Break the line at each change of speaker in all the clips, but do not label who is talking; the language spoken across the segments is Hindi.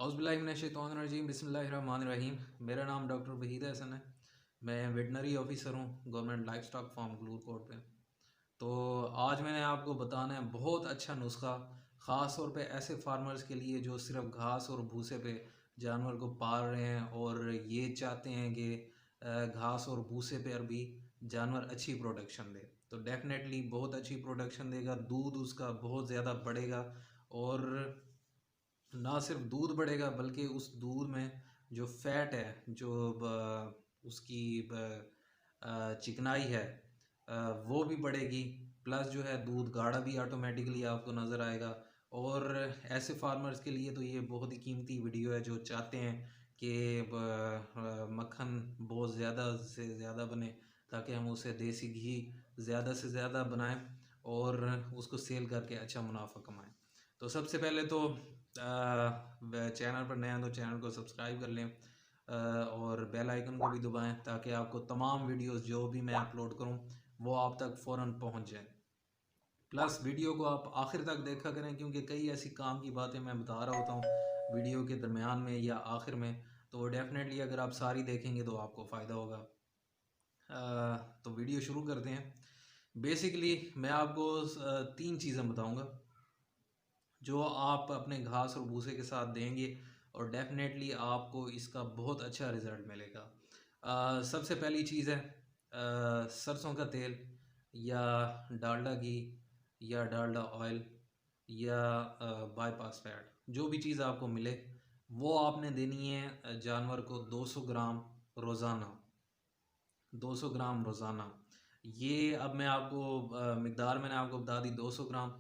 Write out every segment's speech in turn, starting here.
औज़ुबिल्लाहिमिनश्शैतानिर्रजीम बिस्मिल्लाहिर्रहमानिर्रहीम। मेरा नाम डॉक्टर वहीद हसन है। मैं वेटनरी ऑफिसर हूँ गवर्नमेंट लाइफ स्टॉक फार्म गलूरकोट पे। तो आज मैंने आपको बताना है बहुत अच्छा नुस्खा, ख़ास तौर पे ऐसे फार्मर्स के लिए जो सिर्फ घास और भूसे पे जानवर को पाल रहे हैं और ये चाहते हैं कि घास और भूसे पर भी जानवर अच्छी प्रोडक्शन दे। तो डेफिनेटली बहुत अच्छी प्रोडक्शन देगा, दूध उसका बहुत ज़्यादा बढ़ेगा और ना सिर्फ दूध बढ़ेगा बल्कि उस दूध में जो फैट है, जो उसकी चिकनाई है, वो भी बढ़ेगी। प्लस जो है दूध गाढ़ा भी ऑटोमेटिकली आपको नज़र आएगा। और ऐसे फार्मर्स के लिए तो ये बहुत ही कीमती वीडियो है जो चाहते हैं कि मक्खन बहुत ज़्यादा से ज़्यादा बने ताकि हम उसे देसी घी ज़्यादा से ज़्यादा बनाएं और उसको सेल करके अच्छा मुनाफा कमाएं। तो सबसे पहले तो चैनल पर नए हैं तो चैनल को सब्सक्राइब कर लें और बेल आइकन को भी दबाएं ताकि आपको तमाम वीडियोस जो भी मैं अपलोड करूं वो आप तक फ़ौरन पहुंच जाए। प्लस वीडियो को आप आखिर तक देखा करें क्योंकि कई ऐसी काम की बातें मैं बता रहा होता हूं वीडियो के दरमियान में या आखिर में, तो डेफिनेटली अगर आप सारी देखेंगे तो आपको फ़ायदा होगा। तो वीडियो शुरू करते हैं। बेसिकली मैं आपको 3 चीज़ें बताऊंगा जो आप अपने घास और भूसे के साथ देंगे और डेफिनेटली आपको इसका बहुत अच्छा रिज़ल्ट मिलेगा। सबसे पहली चीज़ है सरसों का तेल या डालडा घी या डालडा ऑयल या बाईपास फैट, जो भी चीज़ आपको मिले वो आपने देनी है जानवर को 200 ग्राम रोज़ाना। 200 ग्राम रोज़ाना, ये अब मैं आपको मिकदार मैंने आपको बता दी 200 ग्राम।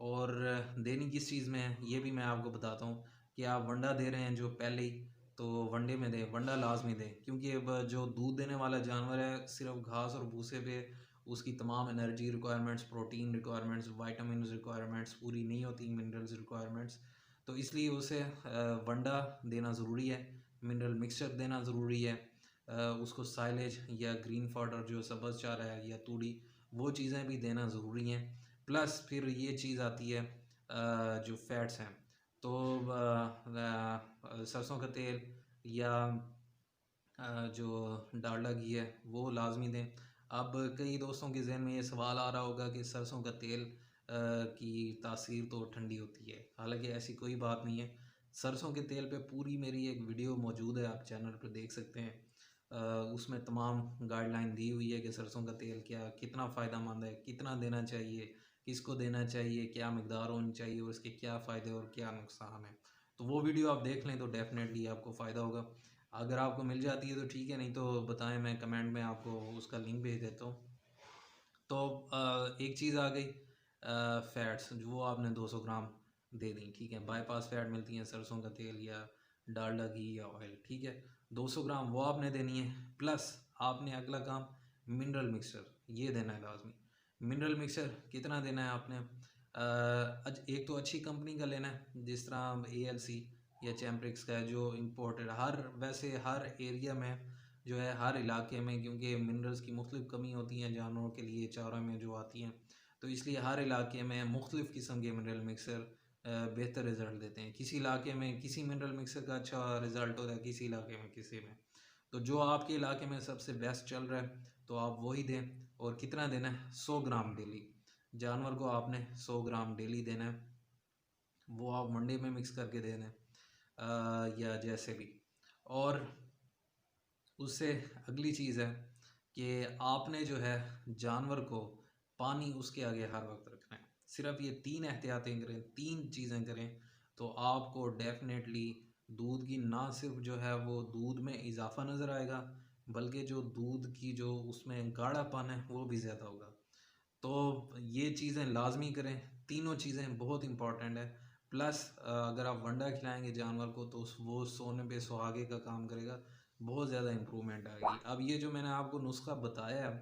और देनी किस चीज़ में है ये भी मैं आपको बताता हूँ कि आप वंडा दे रहे हैं जो पहले ही, तो वनडे में दें, वंडा लाजमी दें क्योंकि अब जो दूध देने वाला जानवर है सिर्फ घास और भूसे पे उसकी तमाम energy requirements, protein requirements, vitamin requirements पूरी नहीं होती, मिनरल्स रिक्वायरमेंट्स। तो इसलिए उसे वंडा देना ज़रूरी है, मिनरल मिक्सचर देना ज़रूरी है, उसको साइलेज या ग्रीन फॉडर जो सब्ज़ चारा है या तूड़ी, वो चीज़ें भी देना ज़रूरी हैं। प्लस फिर ये चीज़ आती है जो फैट्स हैं, तो सरसों का तेल या जो डालडा घी है वो लाजमी दें। अब कई दोस्तों के जहन में ये सवाल आ रहा होगा कि सरसों का तेल की तासीर तो ठंडी होती है, हालांकि ऐसी कोई बात नहीं है। सरसों के तेल पे पूरी मेरी एक वीडियो मौजूद है, आप चैनल पर देख सकते हैं। उसमें तमाम गाइडलाइन दी हुई है कि सरसों का तेल क्या कितना फ़ायदेमंद है, कितना देना चाहिए, किसको देना चाहिए, क्या मकदार होनी चाहिए और इसके क्या फ़ायदे और क्या नुकसान है। तो वो वीडियो आप देख लें तो डेफ़िनेटली आपको फ़ायदा होगा। अगर आपको मिल जाती है तो ठीक है, नहीं तो बताएं, मैं कमेंट में आपको उसका लिंक भेज देता हूँ। तो एक चीज़ आ गई फ़ैट्स जो आपने 200 ग्राम दे दी, ठीक है। बाईपास फैट मिलती हैं सरसों का तेल या डालडा घी या ऑयल, ठीक है। 200 ग्राम वो आपने देनी है। प्लस आपने अगला काम मिनरल मिक्सचर ये देना है लाजमी। मिनरल मिक्सचर कितना देना है आपने? एक तो अच्छी कंपनी का लेना है जिस तरह ALC या चैम्प्रिक्स का है जो इम्पोर्टेड वैसे हर एरिया में जो है, हर इलाके में, क्योंकि मिनरल्स की मुख्तलिफ कमी होती हैं जानवरों के लिए चारों में जो आती हैं, तो इसलिए हर इलाके में मुख्तलिफ किस्म के मिनरल मिक्सर बेहतर रिज़ल्ट देते हैं। किसी इलाके में किसी मिनरल मिक्सर का अच्छा रिज़ल्ट होता है, किसी इलाके में किसी में। तो जो आपके इलाके में सबसे बेस्ट चल रहा है तो आप वही दें। और कितना देना है? 100 ग्राम डेली। जानवर को आपने 100 ग्राम डेली देना है, वो आप मंडे में मिक्स करके दे दें या जैसे भी। और उससे अगली चीज़ है कि आपने जो है जानवर को पानी उसके आगे हर वक्त रखना है। सिर्फ ये 3 एहतियातें करें, 3 चीज़ें करें तो आपको डेफिनेटली दूध की ना सिर्फ जो है वो दूध में इजाफा नज़र आएगा बल्कि जो दूध की जो उसमें गाढ़ापन है वो भी ज़्यादा होगा। तो ये चीज़ें लाजमी करें, तीनों चीज़ें बहुत इंपॉर्टेंट है। प्लस अगर आप वंडा खिलाएंगे जानवर को तो वो सोने पे सुहागे का काम करेगा, बहुत ज़्यादा इम्प्रूवमेंट आएगी। अब ये जो मैंने आपको नुस्खा बताया है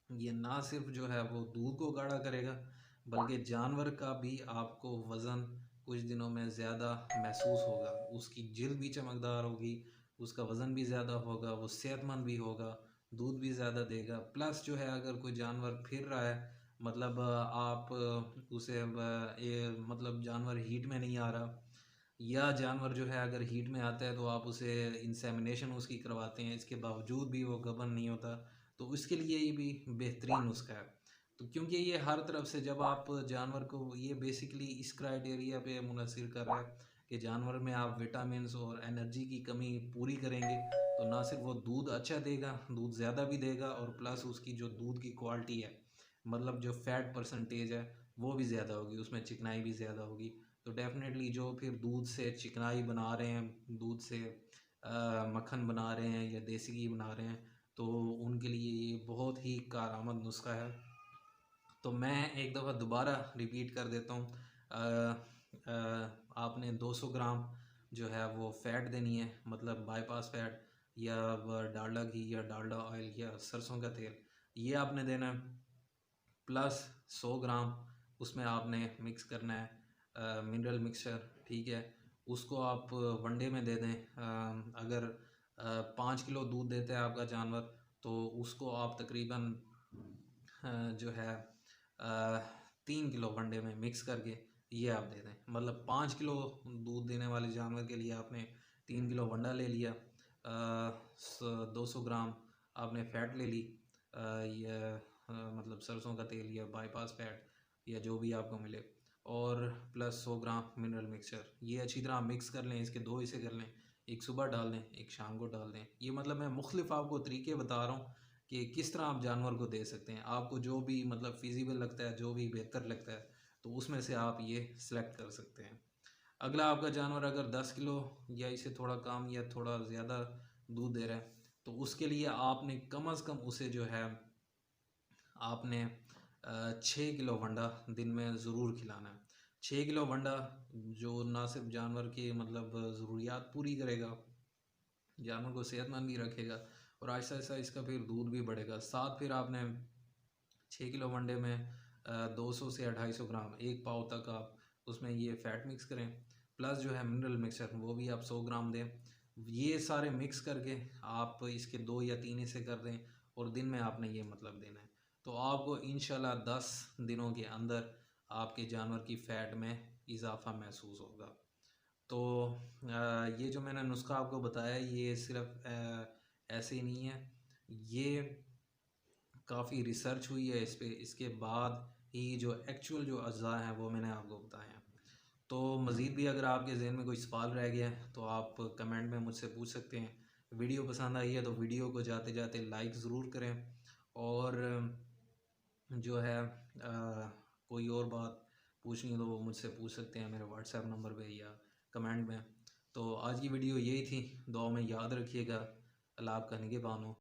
ये ना सिर्फ जो है वो दूध को गाढ़ा करेगा बल्कि जानवर का भी आपको वज़न कुछ दिनों में ज़्यादा महसूस होगा, उसकी जिल्द भी चमकदार होगी, उसका वज़न भी ज़्यादा होगा, वो सेहतमंद भी होगा, दूध भी ज़्यादा देगा। प्लस जो है अगर कोई जानवर फिर रहा है, मतलब आप उसे ये मतलब जानवर हीट में नहीं आ रहा, या जानवर जो है अगर हीट में आता है तो आप उसे इंसेमिनेशन उसकी करवाते हैं, इसके बावजूद भी वो गबन नहीं होता, तो उसके लिए ये भी बेहतरीन नुस्खा है। तो क्योंकि ये हर तरफ से जब आप जानवर को, ये बेसिकली इस क्राइटेरिया पे मुनहसर कर रहा है कि जानवर में आप विटामिन्स और एनर्जी की कमी पूरी करेंगे तो ना सिर्फ वो दूध अच्छा देगा, दूध ज़्यादा भी देगा, और प्लस उसकी जो दूध की क्वालिटी है, मतलब जो फैट परसेंटेज है वो भी ज़्यादा होगी, उसमें चिकनाई भी ज़्यादा होगी। तो डेफिनेटली जो फिर दूध से चिकनाई बना रहे हैं, दूध से मक्खन बना रहे हैं या देसी घी बना रहे हैं, तो उनके लिए ये बहुत ही कारआमद नुस्खा है। तो मैं एक दफ़ा दोबारा रिपीट कर देता हूँ। आपने 200 ग्राम जो है वो फ़ैट देनी है, मतलब बाईपास फ़ैट या डालडा घी या डालडा ऑयल या सरसों का तेल, ये आपने देना है। प्लस 100 ग्राम उसमें आपने मिक्स करना है मिनरल मिक्सचर, ठीक है। उसको आप वनडे में दे दें। अगर 5 किलो दूध देता है आपका जानवर, तो उसको आप तकरीबन जो है 3 किलो वनडे में मिक्स करके ये आप दे दें। मतलब 5 किलो दूध देने वाले जानवर के लिए आपने 3 किलो वंडा ले लिया, 200 ग्राम आपने फ़ैट ले ली, या मतलब सरसों का तेल या बाईपास फ़ैट या जो भी आपको मिले, और प्लस 100 ग्राम मिनरल मिक्सचर, ये अच्छी तरह मिक्स कर लें। इसके दो हिस्से कर लें, एक सुबह डाल दें, एक शाम को डाल दें। ये मतलब मैं मुख्तलिफ आपको तरीके बता रहा हूँ कि किस तरह आप जानवर को दे सकते हैं। आपको जो भी मतलब फ़िज़िबल लगता है, जो भी बेहतर लगता है, तो उसमें से आप ये सिलेक्ट कर सकते हैं। अगला, आपका जानवर अगर 10 किलो या इससे थोड़ा कम या थोड़ा ज़्यादा दूध दे रहा है, तो उसके लिए आपने कम अज़ कम उसे जो है आपने 6 किलो वंडा दिन में ज़रूर खिलाना है। 6 किलो वंडा जो ना सिर्फ जानवर के मतलब ज़रूरियात पूरी करेगा, जानवर को सेहतमंद भी रखेगा, और आहिस्ता आहिस्ता इसका फिर दूध भी बढ़ेगा। साथ फिर आपने 6 किलो वनडे में 200 से 250 ग्राम, एक पाव तक आप उसमें ये फ़ैट मिक्स करें। प्लस जो है मिनरल मिक्सचर, वो भी आप 100 ग्राम दें। ये सारे मिक्स करके आप इसके 2 या 3 हिस्से कर दें, और दिन में आपने ये मतलब देना है। तो आपको इंशाल्लाह 10 दिनों के अंदर आपके जानवर की फ़ैट में इजाफ़ा महसूस होगा। तो ये जो मैंने नुस्खा आपको बताया, ये सिर्फ ऐसे ही नहीं है, ये काफ़ी रिसर्च हुई है इस पे, इसके बाद ही जो एक्चुअल जो अज़ा हैं वो मैंने आपको बताए हैं। तो मज़ीद भी अगर आपके ज़हन में कोई सवाल रह गया है तो आप कमेंट में मुझसे पूछ सकते हैं। वीडियो पसंद आई है तो वीडियो को जाते जाते लाइक ज़रूर करें, और जो है कोई और बात पूछनी हो तो वो मुझसे पूछ सकते हैं मेरे व्हाट्सएप नंबर पे या कमेंट में। तो आज की वीडियो यही थी, दुआ में याद रखिएगा। अल्लाह आपका निगहबान हो।